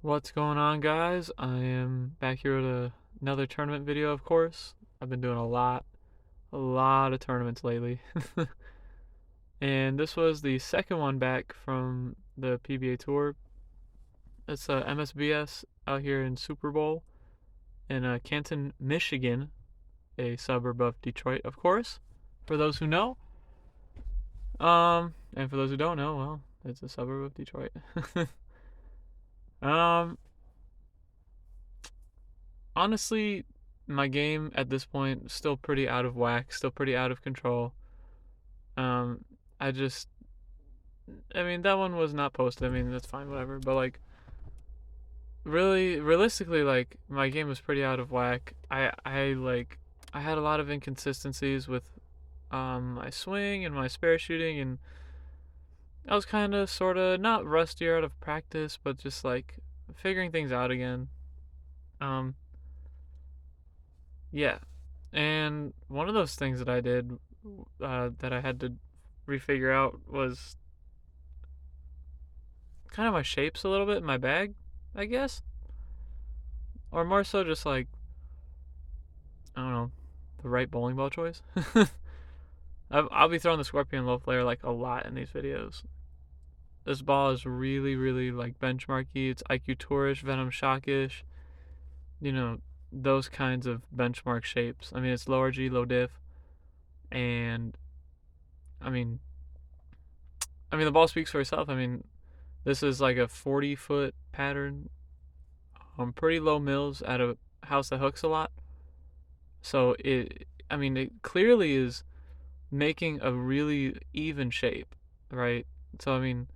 What's going on, guys? I am back here with another tournament video, of course. I've been doing a lot of tournaments lately. And this was the second one back from the PBA Tour. It's MSBS out here in Super Bowl in Canton, Michigan, a suburb of Detroit, of course, for those who know. And for those who don't know, well, it's a suburb of Detroit. um, Honestly, my game at this point is still pretty out of whack, still pretty out of control. Um, I just, I mean, that one was not posted. I mean, that's fine, whatever. But like, really, realistically, like, my game was pretty out of whack. I had a lot of inconsistencies with my swing and my spare shooting, and I was kind of, sort of, not rusty or out of practice, but just like figuring things out again. Um, yeah, and one of those things that I did that I had to refigure out was kind of my shapes a little bit in my bag, I guess. Or more so just like, I don't know, the right bowling ball choice. I'll be throwing the Scorpion low flare like a lot in these videos. This ball is really, really like benchmarky. It's IQ Tourish, Venom Shockish, you know, those kinds of benchmark shapes. I mean, it's lower G, low diff, and I mean, the ball speaks for itself. I mean, this is like a 40-foot pattern, pretty low mills at a house that hooks a lot. So it clearly is making a really even shape, right? So I mean,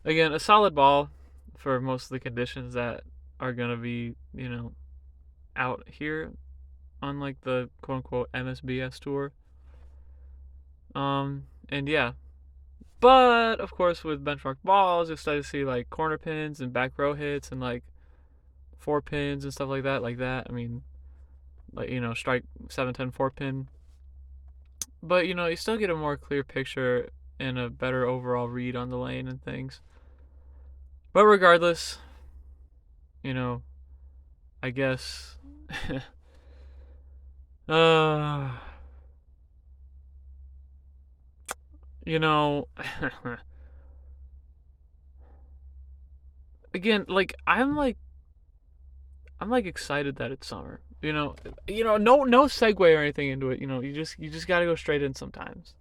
again, a solid ball for most of the conditions that are gonna be, out here on like the quote unquote MSBS tour. And yeah, but of course with benchmark balls, you start to see like corner pins and back row hits and like four pins and stuff like that, I mean, like strike 7-10 4 pin. But you still get a more clear picture and a better overall read on the lane and things. But regardless, you know, I guess uh you know again, like I'm like excited that it's summer. No segue or anything into it. You just got to go straight in sometimes.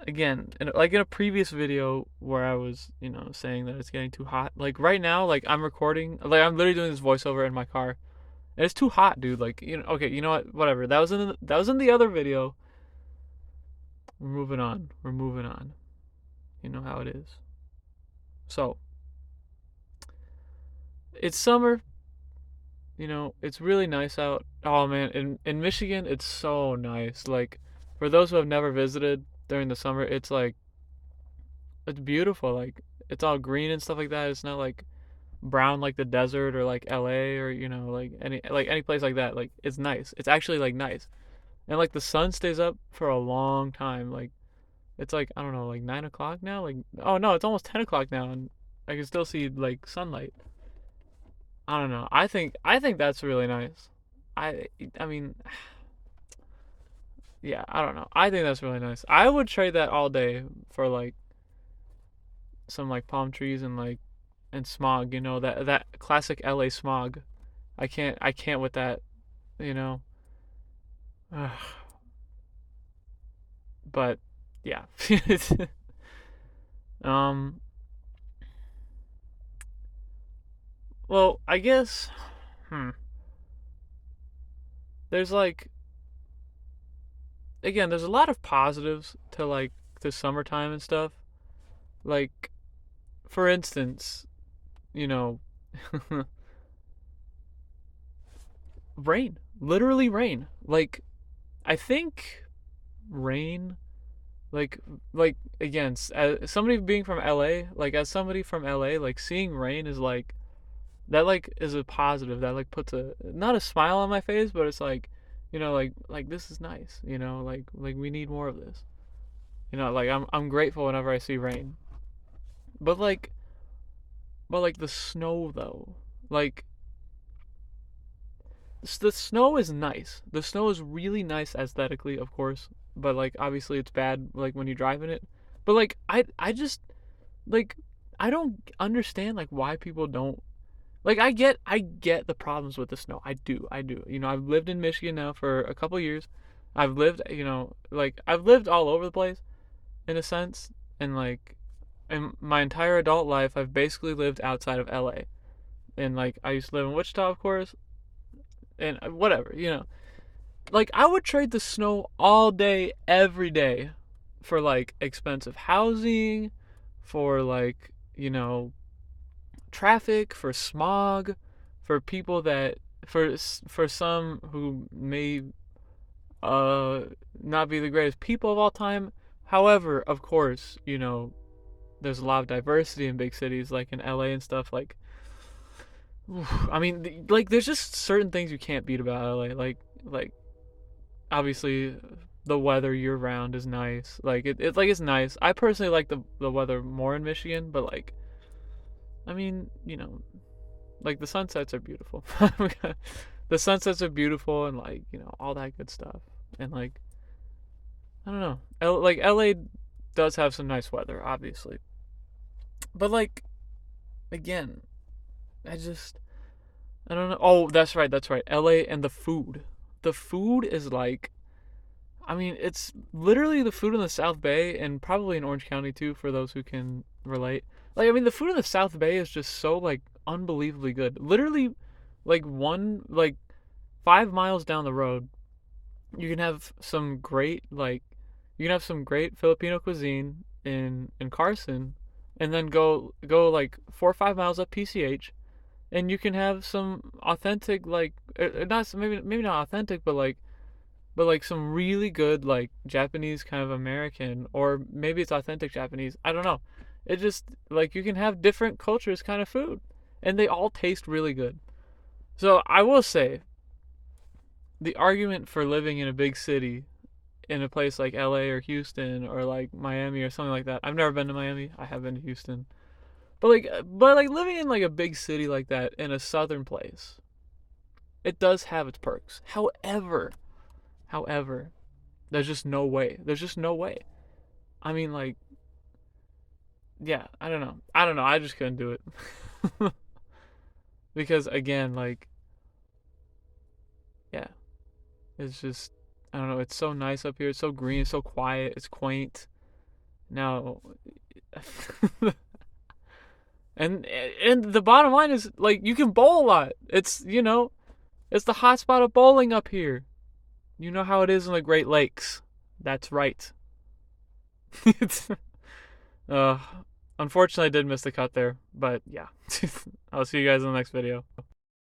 Again, like in a previous video where I was, saying that it's getting too hot. Like right now, like I'm recording, like I'm literally doing this voiceover in my car. And it's too hot, dude. Like, okay, you know what? Whatever. That was in the other video. We're moving on. We're moving on. You know how it is. So, it's summer. It's really nice out. Oh man, in Michigan, it's so nice. Like, for those who have never visited during the summer, it's beautiful. Like, it's all green and stuff like that. It's not like brown like the desert or like LA or like any place like that. Like, it's nice. It's actually like nice. And like the sun stays up for a long time. Like, it's like, I don't know, like 9 o'clock now. Like, oh no, it's almost 10 o'clock now, and I can still see like sunlight. I don't know. I think that's really nice. I I mean, yeah, I don't know. I think that's really nice. I would trade that all day for like some like palm trees and like and smog. That classic LA smog. I can't with that. You know. But yeah. um. Well, I guess. Hmm. There's like, again, there's a lot of positives to like the summertime and stuff. Like, for instance, you know, rain. Literally rain. Like, I think rain, like, again, as somebody being from LA, like, as somebody from LA, like, seeing rain is like, that, like, is a positive. That, like, puts not a smile on my face, but it's like, like, this is nice, like, we need more of this. Like, I'm grateful whenever I see rain. But, like, But like the snow though, like the snow is nice. The snow is really nice aesthetically, of course, but like obviously it's bad like when you drive in it. But like I just like I don't understand like why people don't like I get the problems with the snow. I do. You know, I've lived in Michigan now for a couple years. I've lived, like I've lived all over the place in a sense, and like in my entire adult life I've basically lived outside of LA. And like I used to live in Wichita, of course, and whatever, Like I would trade the snow all day every day for like expensive housing, for like, traffic, for smog, for people that for some who may uh not be the greatest people of all time. However, of course, there's a lot of diversity in big cities like in LA and stuff like I mean, like there's just certain things you can't beat about LA. Like obviously the weather year round is nice. Like it's nice. I personally like the weather more in Michigan, but like I mean, like the sunsets are beautiful. The sunsets are beautiful and like, all that good stuff. And like I don't know. Like LA does have some nice weather, obviously. But like again, I just I don't know. Oh, that's right. That's right. LA and the food. The food is like I mean, it's literally the food in the South Bay and probably in Orange County too for those who can relate. Like I mean, the food in the South Bay is just so like unbelievably good. Literally like 5 miles down the road, you can have some great Filipino cuisine in Carson, and then go like 4 or 5 miles up PCH, and you can have some authentic like not maybe not authentic, but like some really good like Japanese kind of American, or maybe it's authentic Japanese. I don't know. It just like you can have different cultures kind of food, and they all taste really good. So I will say the argument for living in a big city in a place like LA or Houston or like Miami or something like that. I've never been to Miami. I have been to Houston. But like living in like a big city like that in a southern place, it does have its perks. However, there's just no way. There's just no way. I mean like yeah, I don't know. I don't know. I just couldn't do it. Because again, like yeah, it's just I don't know, it's so nice up here. It's so green, it's so quiet, it's quaint. Now and the bottom line is like you can bowl a lot. It's the hot spot of bowling up here. You know how it is in the Great Lakes. That's right. It's, uh, unfortunately, I did miss the cut there, but yeah. I'll see you guys in the next video.